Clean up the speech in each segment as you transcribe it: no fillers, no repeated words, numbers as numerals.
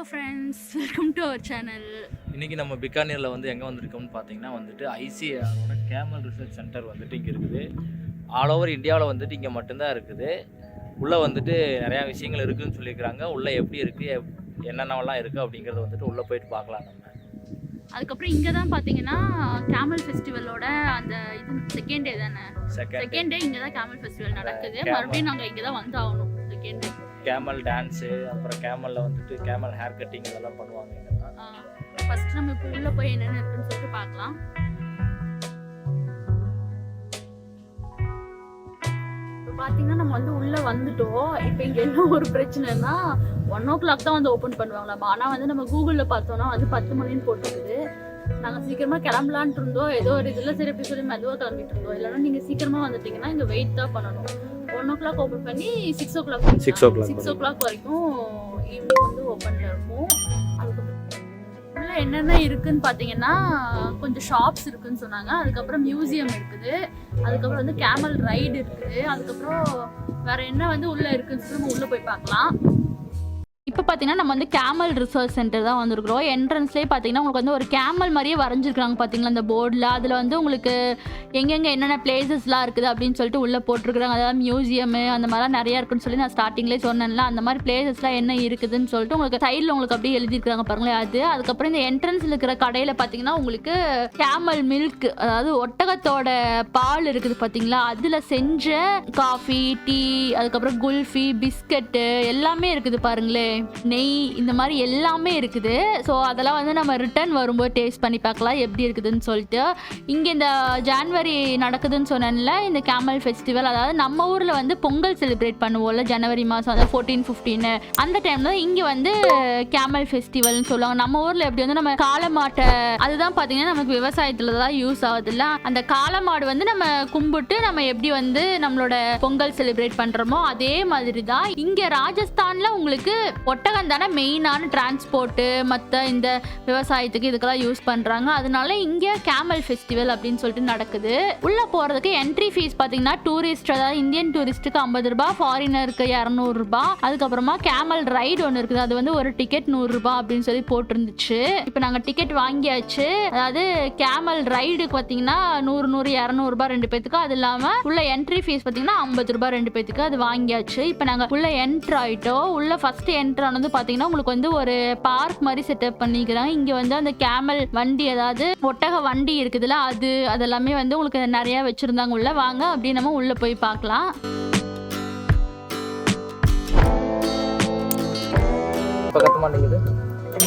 Friends, welcome to our channel. இன்றைக்கி நம்ம பிகானேரில் வந்து எங்கே வந்திருக்கோம்னு பார்த்தீங்கன்னா வந்துட்டு ஐசிஏஆரோட கேமல் ரிசர்ச் சென்டர் வந்துட்டு இங்கே இருக்குது. ஆல் ஓவர் இந்தியாவில் வந்துட்டு இங்கே மட்டும்தான் இருக்குது. உள்ளே வந்துட்டு நிறையா விஷயங்கள் இருக்குதுன்னு சொல்லியிருக்கிறாங்க. உள்ளே எப்படி இருக்குது, என்னென்னலாம் இருக்குது அப்படிங்கிறத வந்துட்டு உள்ளே போயிட்டு பார்க்கலாம். நம்ம அதுக்கப்புறம் இங்கே தான் பார்த்தீங்கன்னா கேமல் ஃபெஸ்டிவலோட அந்த இது செகண்ட் டே தானே, செகண்ட் டே இங்கே தான் கேமல் ஃபெஸ்டிவல் நடக்குது. மறுபடியும் நாங்கள் இங்கே தான் வந்து ஆகணும். செகண்ட் டே கேமல் டான்ஸு, அப்புறம் கேமலில் வந்துட்டு கேமல் ஹேர் கட்டிங் இதெல்லாம் பண்ணுவாங்க. இங்கெல்லாம் ஃபர்ஸ்ட் நம்ம இப்போ உள்ளே போய் என்னென்ன இருக்குன்னு சொல்லிட்டு பார்க்கலாம். இப்போ பார்த்தீங்கன்னா நம்ம வந்து உள்ளே வந்துட்டோம். இப்போ இங்கே என்ன ஒரு பிரச்சனைனா 1 o'clock தான் வந்து ஓப்பன் பண்ணுவாங்களாம். ஆனால் வந்து நம்ம கூகுளில் பார்த்தோன்னா வந்து 10 மணின்னு போட்டுருக்குது. நாங்கள் சீக்கிரமாக கிளம்பலான்ட்டு இருந்தோம். ஏதோ ஒரு இதில் சரி எப்படி சொல்லி மெதுவாக கிளம்பிட்டு இருந்தோம். இல்லைன்னா நீங்கள் சீக்கிரமாக வந்துட்டீங்கன்னா இங்கே வெயிட் தான் பண்ணணும். 1 o'clock ஓப்பன் பண்ணி 6 o'clock வரைக்கும் ஈவினிங் வந்து ஓப்பனில் இருக்கும். அதுக்கப்புறம் உள்ள என்னென்ன இருக்குன்னு பார்த்தீங்கன்னா கொஞ்சம் ஷாப்ஸ் இருக்குன்னு சொன்னாங்க. அதுக்கப்புறம் மியூசியம் இருக்குது. அதுக்கப்புறம் வந்து கேமல் ரைடு இருக்குது. அதுக்கப்புறம் வேற என்ன வந்து உள்ளே இருக்குன்னு சொல்லி நம்ம உள்ளே போய் பார்க்கலாம். இப்போ பார்த்தீங்கன்னா நம்ம வந்து கேமல் ரிசர்ச் சென்டர் தான் வந்திருக்கிறோம். என்ட்ரன்ஸ்லேயே பார்த்தீங்கன்னா உங்களுக்கு வந்து ஒரு கேமல் மாதிரியே வரைஞ்சிருக்காங்க பார்த்தீங்களா அந்த போர்டில். அதில் வந்து உங்களுக்கு எங்கெங்கே என்னென்ன பிளேசஸ்லாம் இருக்குது அப்படின்னு சொல்லிட்டு உள்ளே போட்டிருக்கிறாங்க. அதாவது மியூசியமு அந்த மாதிரிலாம் நிறையா இருக்குன்னு சொல்லி நான் ஸ்டார்டிங்லேயே சொன்னேன்ல. அந்த மாதிரி பிளேசஸ்லாம் என்ன இருக்குதுன்னு சொல்லிட்டு உங்களுக்கு சைடில் உங்களுக்கு அப்படியே எழுதியிருக்காங்க பாருங்களேன். அதுக்கப்புறம் இந்த என்ட்ரன்ஸில் இருக்கிற கடையில் பார்த்தீங்கன்னா உங்களுக்கு கேமல் மில்க், அதாவது ஒட்டகத்தோட பால் இருக்குது பார்த்தீங்களா, அதில் செஞ்ச காஃபி, டீ, அதுக்கப்புறம் குல்ஃபி, பிஸ்கட்டு எல்லாமே இருக்குது பாருங்களேன். நெய், இந்த மாதிரி எல்லாமே இருக்குது. ஸோ அதெல்லாம் வந்து நம்ம ரிட்டர்ன் வரும்போது டேஸ்ட் பண்ணி பார்க்கலாம் எப்படி இருக்குதுன்னு சொல்லிட்டு. இங்கே இந்த ஜான்வரி நடக்குதுன்னு சொன்னேன்ல இந்த கேமல் ஃபெஸ்டிவல், அதாவது நம்ம ஊரில் வந்து பொங்கல் செலிப்ரேட் பண்ணுவோம்ல ஜனவரி மாதம், அதாவது 14, 15 அந்த டைம்ல தான் இங்கே வந்து கேமல் ஃபெஸ்டிவல்னு சொல்லுவாங்க. நம்ம ஊரில் எப்படி வந்து நம்ம காளமாட்டை, அதுதான் பார்த்தீங்கன்னா நமக்கு விவசாயத்தில் தான் யூஸ் ஆகுதுல்ல. அந்த காளமாடு வந்து நம்ம கும்பிட்டு நம்ம எப்படி வந்து நம்மளோட பொங்கல் செலிப்ரேட் பண்ணுறோமோ அதே மாதிரி தான் இங்கே ராஜஸ்தானில் உங்களுக்கு ஒட்டகம் தானே மெயினான டிரான்ஸ்போர்ட்டு, மற்ற இந்த விவசாயத்துக்கு இதுக்கெல்லாம் யூஸ் பண்ணுறாங்க. அதனால இங்கே கேமல் ஃபெஸ்டிவல் அப்படின்னு சொல்லிட்டு நடக்குது. உள்ளே போகிறதுக்கு என்ட்ரி ஃபீஸ் பார்த்தீங்கன்னா டூரிஸ்ட், அதாவது இந்தியன் டூரிஸ்ட்டுக்கு 50 ரூபா, ஃபாரினருக்கு 200 ரூபா. அதுக்கப்புறமா கேமல் ரைடு ஒன்று இருக்குது, அது வந்து ஒரு டிக்கெட் 100 ரூபா அப்படின்னு சொல்லி போட்டிருந்துச்சு. இப்போ நாங்கள் டிக்கெட் வாங்கியாச்சு. அதாவது கேமல் ரைடுக்கு பார்த்தீங்கன்னா 100, 200 ரூபா 2 பேத்துக்கு. அது இல்லாமல் உள்ள என்ட்ரி ஃபீஸ் பார்த்தீங்கன்னா 50 ரூபா 2 பேத்துக்கு. அது வாங்கியாச்சு. இப்போ நாங்கள் உள்ள என்ட்ரு ஆகிட்டோம். உள்ள ஃபர்ஸ்ட் வந்து பார்த்தீங்கன்னா உங்களுக்கு வந்து ஒரு பார்க் மாதிரி செட்டப் பண்ணிக்கிறாங்க. இங்கே வந்து அந்த கேமல் வண்டி, அதாவது ஒட்டக வண்டி இருக்குதுல்ல, அதெல்லாமே வந்து உங்களுக்கு நிறைய வச்சிருந்தாங்க உள்ள. வாங்க அப்படி நம்ம உள்ள போய் பார்க்கலாம். கத்த மாட்டேங்குது,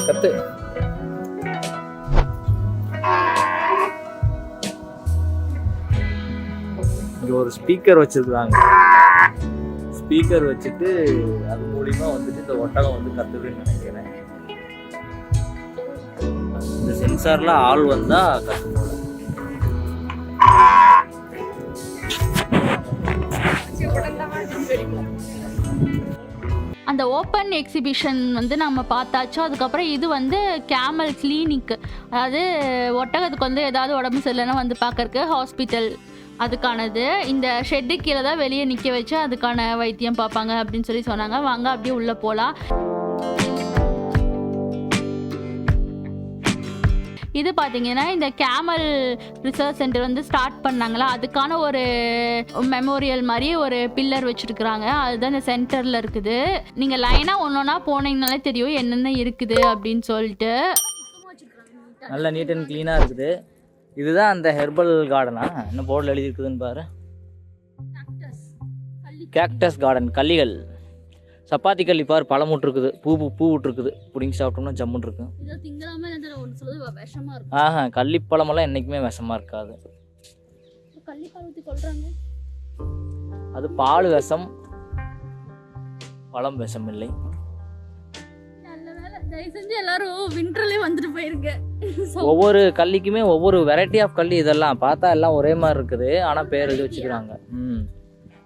கத்து. இங்க ஒரு ஸ்பீக்கர் வச்சிருக்காங்க. ஸ்பீக்கர் வச்சுட்டு அது மூலிமா வந்துட்டு இந்த ஒட்டகம் வந்து கத்துக்குன்னு நினைக்கிறேன். இந்த சென்சார்ல ஆள் வந்தா கத்து போல. அந்த ஓப்பன் எக்ஸிபிஷன் வந்து நம்ம பார்த்தாச்சோ. அதுக்கப்புறம் இது வந்து கேமல் கிளினிக், அதாவது ஒட்டகத்துக்கு வந்து ஏதாவது உடம்பு சரியில்லைன்னா வந்து பார்க்கறக்கு ஹாஸ்பிட்டல், அதுக்கானது. இந்த ஷெட்டு கீழே தான் வெளியே நிற்க வச்சு அதுக்கான வைத்தியம் பார்ப்பாங்க அப்படின்னு சொல்லி சொன்னாங்க. வாங்க அப்படியே உள்ளே போகலாம். இது பார்த்தீங்கன்னா இந்த கேமல் ரிசர்ச் சென்டர் வந்து ஸ்டார்ட் பண்ணாங்களா, அதுக்கான ஒரு மெமோரியல் மாதிரி ஒரு பில்லர் வச்சுருக்குறாங்க. அதுதான் இந்த சென்டரில் இருக்குது. நீங்கள் லைனாக ஒன்றா போனீங்கனாலே தெரியும் என்னென்ன இருக்குது அப்படின்னு சொல்லிட்டு. நல்லா நீட் அண்ட் க்ளீனாக இருக்குது. இதுதான் அந்த ஹெர்பல் கார்டனா, என்ன போர்டில் எழுதியிருக்குதுன்னு பாரு. கேக்டஸ் கார்டன், கள்ளிகள், சப்பாத்தி கள்ளி பாரு, பழம் விட்டுருக்குது, பூ விட்டுருக்குது. பிடிங்கி சாப்பிட்டோம்னா ஜம்முன்னு இருக்கு. ஆஹா, கள்ளிப்பழமெல்லாம் என்றைக்குமே விஷமா இருக்காது. அது பால் விஷம், பழம் விஷம் இல்லை. ஒவ்வொரு கல்லிக்குமே ஒவ்வொரு வெரைட்டி ஆஃப் கல்லி. இதெல்லாம் பார்த்தா எல்லாம் ஒரே மாதிரி இருக்குது, ஆனால் பேர் எழுதி வச்சுக்கிறாங்க.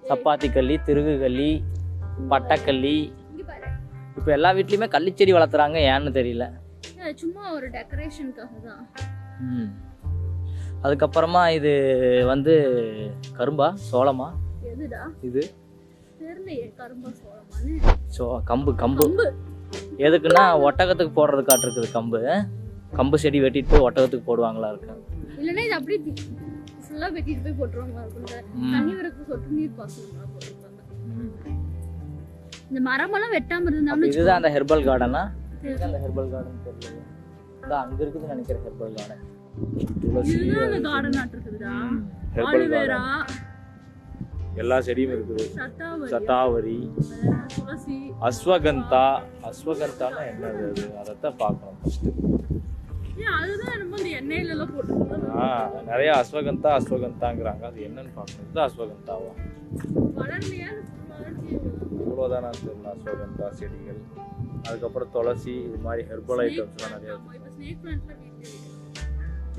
சப்பாத்தி கல்லி, திருகு கல்லி, பட்டக்கல்லி. இப்போ எல்லா வீட்லையுமே கள்ளிச்செடி வளர்த்துறாங்க, ஏன்னு தெரியல. சும்மா ஒரு டெக்கரேஷனுக்காக தான். அதுக்கப்புறமா இது வந்து கரும்பா சோளமா, எதுடா இது தெரியலையே, கரும்பா சோளமான்னு. கம்பு எதுக்குன்னா ஒட்டகத்துக்கு போடுறதுக்காட்டு இருக்குது கம்பு செடி வெட்டிட்டு போய் ஒட்டகத்துக்கு போடுவாங்களா இருக்கு. இல்லைன்னா இது அப்படியே ஃபுல்லாக வெட்டிட்டு போய் போட்டுருவாங்களா இருக்கும். தண்ணி வரக்கு சொட்டு நீர் பாசனம் போட்டுருப்பாங்க. இந்த மரமெல்லாம் வெட்டாம இருந்தாலும் இதுதான் அந்த ஹெர்பல் கார்டனா? அந்த ஹெர்பல் கார்டன் தெரியல, அங்க இருக்குதுன்னு நினைக்கிறேன். ஹெர்பல் கார்டன் இதுதான் அந்த கார்டன் இருக்குதுடா. ஹெர்பல் கார்டன் எல்லா செடியும் இருக்குது. சதாவரி, துளசி, அஸ்வகந்தானா என்னது அது? அதைத்தான் பார்க்கணும் ஃபர்ஸ்ட். அதுதான் நம்ம இந்த எண்ணெயில எல்லாம் போட்டுருக்கோம். நிறைய அஸ்வகந்தாங்கிறாங்க, அது என்னன்னு பார்க்கணும். இதுதான் அஸ்வகந்தாவா? வளரலையா? இவ்வளோதானா தெரியல. அஸ்வகந்தா செடிகள், அதுக்கப்புறம் துளசி, இது மாதிரி ஹெர்பல் ஐட்டம்ஸ்லாம் நிறைய இருக்கு.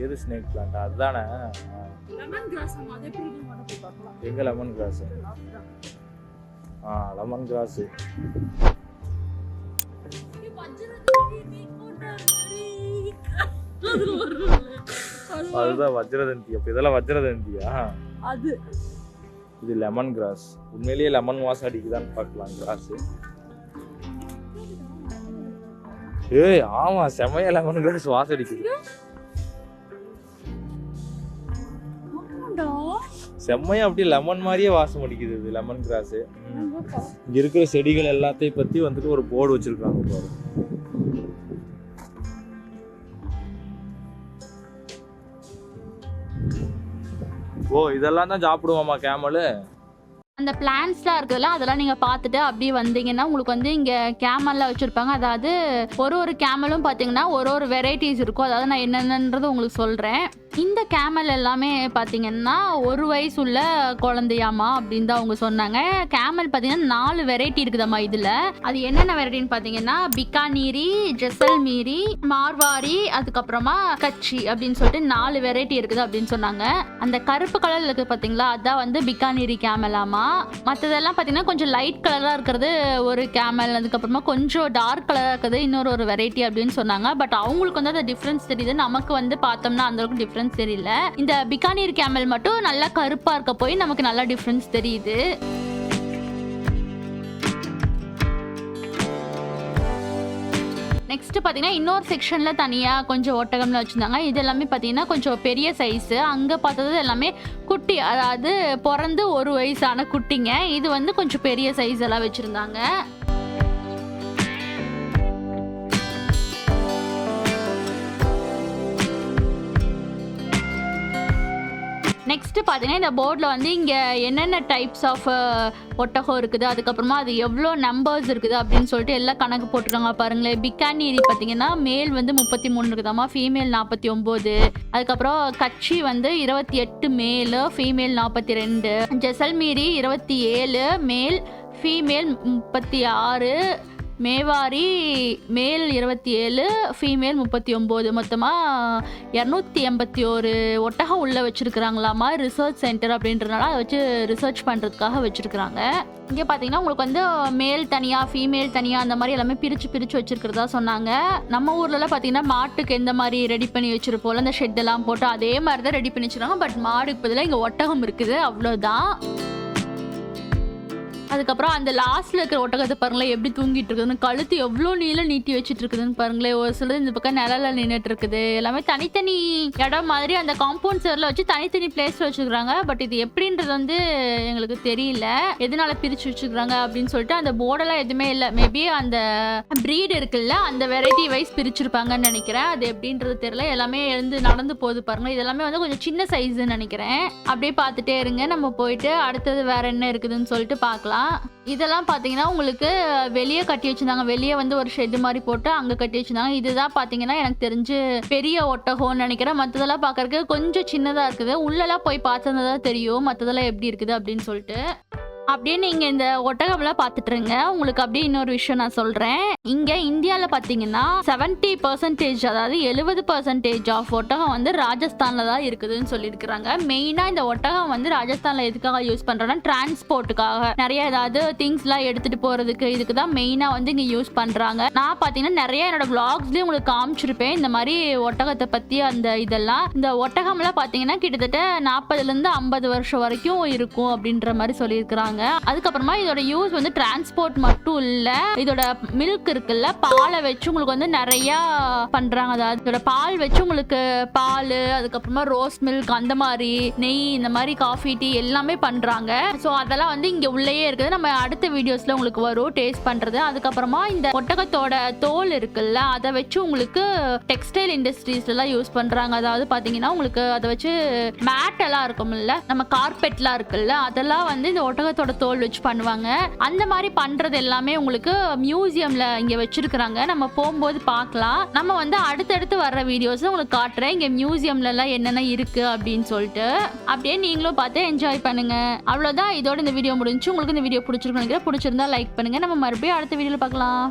எது ஸ்னேக் பிளான்ட்? அதுதானே லெமன் கிராஸ். அது எப்படி இருக்குன்னு மட்டும் பார்க்கலாம். எங்க லெமன் கிராஸ்? Lemon grass. அதுதான் வஜ்ரதந்தி. அப்ப இதெல்லாம் வஜ்ரதந்தியா? அது இது லெமன் கிராஸ். உண்மையிலேயே லெமன் வாசம் அடிக்குதான்னு பார்க்கலாம் கிராஸ். ஏய் ஆமா, செமையா லெமன் கிராஸ் வாசம் அடிக்குது. செம்மையா அப்படியே லெமன் மாதிரியே வாசம் அடிக்குது இது லெமன் கிராஸ். இங்க இருக்கிற செடிகள் எல்லாத்தையும் பத்தி வந்துட்டு ஒரு போர்டு வச்சிருக்காங்க பாரு. ஓ, இதெல்லாம் தான் சாப்பிடுவோமா கேமலு? அந்த பிளான்ஸ்லாம் இருக்குதுல்ல, அதெல்லாம் நீங்கள் பார்த்துட்டு அப்படியே வந்தீங்கன்னா உங்களுக்கு வந்து இங்கே கேமல்லாம் வச்சுருப்பாங்க. அதாவது ஒரு கேமலும் பார்த்தீங்கன்னா ஒரு வெரைட்டிஸ் இருக்கும். அதாவது நான் என்னென்னன்றது உங்களுக்கு சொல்கிறேன். இந்த கேமல் எல்லாமே பார்த்தீங்கன்னா 1 வயசு உள்ள குழந்தையாமா அப்படின்னு தான் அவங்க சொன்னாங்க. கேமல் பார்த்தீங்கன்னா 4 வெரைட்டி இருக்குதாம்மா இதில். அது என்னென்ன வெரைட்டின்னு பார்த்தீங்கன்னா பிகானீரி, ஜெசல்மீரி, மார்வாரி, அதுக்கப்புறமா கச்சி அப்படின்னு சொல்லிட்டு 4 வெரைட்டி இருக்குது அப்படின்னு சொன்னாங்க. அந்த கருப்பு கலரில் இருக்குது பார்த்தீங்களா, அதான் வந்து பிகானீரி கேமலாமா. மற்றதெல்லாம் பார்த்தீங்கன்னா கொஞ்சம் லைட் கலராக இருக்கிறது ஒரு கேமல், அதுக்கப்புறமா கொஞ்சம் டார்க் கலராக இருக்குது இன்னொரு வெரைட்டி அப்படின்னு சொன்னாங்க. பட் அவங்களுக்கு வந்து அந்த டிஃப்ரென்ஸ் தெரியுது, நமக்கு வந்து பார்த்தோம்னா அந்தளவுக்கு டிஃப்ரென்ஸ் தெரியல. இந்த பிகானீர் கேமல் மட்டும் நல்லா கருப்பா இருக்க போய் நமக்கு நல்லா டிஃபரன்ஸ் தெரியுது. நெக்ஸ்ட் பார்த்தீங்கன்னா இன்னொரு செக்ஷனில் தனியாக கொஞ்சம் ஒட்டகம்ல வச்சுருந்தாங்க. இது எல்லாமே பார்த்தீங்கன்னா கொஞ்சம் பெரிய சைஸு. அங்கே பார்த்தது எல்லாமே குட்டி, அதாவது பிறந்து 1 வயசான குட்டிங்க. இது வந்து கொஞ்சம் பெரிய சைஸ் எல்லாம் வச்சுருந்தாங்க. நெக்ஸ்ட் பார்த்தீங்கன்னா இந்த போர்டில் வந்து இங்கே என்னென்ன டைப்ஸ் ஆஃப் ஒட்டகம் இருக்குது, அதுக்கப்புறமா அது எவ்வளோ நம்பர்ஸ் இருக்குது அப்படின்னு சொல்லிட்டு எல்லாம் கணக்கு போட்டுருக்காங்க பாருங்களேன். பிகானீரி பார்த்தீங்கன்னா மேல் வந்து 33 இருக்குதாம்மா, ஃபீமேல் 49. அதுக்கப்புறம் கச்சி வந்து 28 மேல், ஃபீமேல் 42. ஜெசல்மீரி 27 மேல், ஃபீமேல் 36. மேவாரி மேல் 27, ஃபீமேல் 39. மொத்தமாக 281 ஒட்டகம் உள்ளே வச்சுருக்குறாங்களாமா. ரிசர்ச் சென்டர் அப்படின்றதுனால அதை வச்சு ரிசர்ச் பண்ணுறதுக்காக வச்சுருக்குறாங்க. இங்கே பார்த்தீங்கன்னா உங்களுக்கு வந்து மேல் தனியாக, ஃபீமேல் தனியாக, அந்த மாதிரி எல்லாமே பிரித்து வச்சுருக்கிறதா சொன்னாங்க. நம்ம ஊர்லலாம் பார்த்தீங்கன்னா மாட்டுக்கு எந்த மாதிரி ரெடி பண்ணி வச்சுருப்போம்ல, அந்த ஷெட்டெல்லாம் போட்டு அதே மாதிரி தான் ரெடி பண்ணி வச்சுருக்காங்க. பட் மாடுக்கு பதிலாக இங்கே ஒட்டகம் இருக்குது, அவ்வளோதான். அதுக்கப்புறம் அந்த லாஸ்ட்ல இருக்கிற ஒட்டகத்தை பாருங்களேன் எப்படி தூங்கிட்டு இருக்குதுன்னு, கழுத்து எவ்வளோ நீளம் நீட்டி வச்சுட்டு இருக்குதுன்னு பாருங்களேன். ஒரு சிலது இந்த பக்கம் நிழல நின்றுட்டு இருக்குது. எல்லாமே தனித்தனி இடம் மாதிரி அந்த காம்பவுண்ட் சேரில் வச்சு தனித்தனி பிளேஸ்ல வச்சுக்கிறாங்க. பட் இது எப்படின்றது வந்து எங்களுக்கு தெரியல, எதனால பிரிச்சு வச்சுக்கிறாங்க அப்படின்னு சொல்லிட்டு. அந்த போர்டெல்லாம் எதுவுமே இல்லை. மேபி அந்த ப்ரீட் இருக்குல்ல, அந்த வெரைட்டி வைஸ் பிரிச்சிருப்பாங்கன்னு நினைக்கிறேன். அது எப்படின்றது தெரியல. எல்லாமே எழுந்து நடந்து போகுது பாருங்க. இதெல்லாமே வந்து கொஞ்சம் சின்ன சைஸ்ன்னு நினைக்கிறேன். அப்படியே பார்த்துட்டே இருங்க, நம்ம போயிட்டு அடுத்தது வேற என்ன இருக்குதுன்னு சொல்லிட்டு பார்க்கலாம். இதெல்லாம் பார்த்தீங்கன்னா உங்களுக்கு வெளியே கட்டி வச்சிருந்தாங்க. வெளியே வந்து ஒரு ஷெட் மாதிரி போட்டு அங்கே கட்டி வச்சிருந்தாங்க. இதுதான் பார்த்தீங்கன்னா எனக்கு தெரிஞ்சு பெரிய ஒட்டகம்னு நினைக்கிறேன். மற்றதெல்லாம் பார்க்கறதுக்கு கொஞ்சம் சின்னதாக இருக்குது. உள்ளெல்லாம் போய் பார்த்ததுதான் தெரியும் மற்றதெல்லாம் எப்படி இருக்குது அப்படின்னு சொல்லிட்டு. அப்படியே நீங்கள் இந்த ஒட்டகம்லாம் பார்த்துட்டுருங்க. உங்களுக்கு அப்படியே இன்னொரு விஷயம் நான் சொல்கிறேன். இங்கே இந்தியாவில் பார்த்தீங்கன்னா 70%, அதாவது 70% ஆஃப் ஒட்டகம் வந்து ராஜஸ்தானில் தான் இருக்குதுன்னு சொல்லியிருக்கிறாங்க. மெயினாக இந்த ஒட்டகம் வந்து ராஜஸ்தானில் எதுக்காக யூஸ் பண்ணுறோன்னா டிரான்ஸ்போர்ட்டுக்காக, நிறைய ஏதாவது திங்ஸ்லாம் எடுத்துகிட்டு போகிறதுக்கு, இதுக்கு தான் மெயினாக வந்து இங்கே யூஸ் பண்ணுறாங்க. நான் பார்த்தீங்கன்னா நிறைய என்னோட vlogsலேயே உங்களுக்கு காமிச்சிருப்பேன் இந்த மாதிரி ஒட்டகத்தை பற்றி. அந்த இதெல்லாம் இந்த ஒட்டகம்லாம் பார்த்தீங்கன்னா கிட்டத்தட்ட 40 to 50 வருஷம் வரைக்கும் இருக்கும் அப்படின்ற மாதிரி சொல்லியிருக்கிறாங்க. பண்றாங்க. அதுக்கப்புறமா இதோட யூஸ் வந்து டிரான்ஸ்போர்ட் மட்டும் இல்ல, இதோட மில்க் இருக்குல்ல, பாலை வச்சு உங்களுக்கு வந்து நிறைய பண்றாங்க. அதாவது இதோட பால் வச்சு உங்களுக்கு பால், அதுக்கப்புறமா ரோஸ் மில்க், அந்த மாதிரி நெய், இந்த மாதிரி காஃபி, டீ எல்லாமே பண்றாங்க. ஸோ அதெல்லாம் வந்து இங்க உள்ளேயே இருக்குது. நம்ம அடுத்த வீடியோஸ்ல உங்களுக்கு வரும் டேஸ்ட் பண்றது. அதுக்கப்புறமா இந்த ஒட்டகத்தோட தோல் இருக்குல்ல, அதை வச்சு உங்களுக்கு டெக்ஸ்டைல் இண்டஸ்ட்ரீஸ்ல எல்லாம் யூஸ் பண்றாங்க. அதாவது பாத்தீங்கன்னா உங்களுக்கு அதை வச்சு மேட் எல்லாம் இருக்கும்ல, நம்ம கார்பெட்லாம் இருக்குல்ல, அதெல்லாம் வந்து இந்த ஒட்டகத்தோட தோல் வச்சு பண்ணுவாங்க. அந்த மாதிரி பண்றது எல்லாமே உங்களுக்கு மியூசியம்ல இங்க வச்சிருக்கிறாங்க. நம்ம போகும்போது பார்க்கலாம். நம்ம வந்து அடுத்தடுத்து வர்ற வீடியோஸ் உங்களுக்கு காட்டுறேன் இங்க மியூசியம்ல எல்லாம் என்னென்ன இருக்கு அப்படின்னு சொல்லிட்டு. அப்படியே நீங்களும் பார்த்து என்ஜாய் பண்ணுங்க. அவ்வளவுதான், இதோட இந்த வீடியோ முடிஞ்சு. உங்களுக்கு இந்த வீடியோ பிடிச்சிருக்கும் நினைக்கிறேன். பிடிச்சிருந்தா லைக் பண்ணுங்க. நம்ம மறுபடியும் அடுத்த வீடியோல பார்க்கலாம்.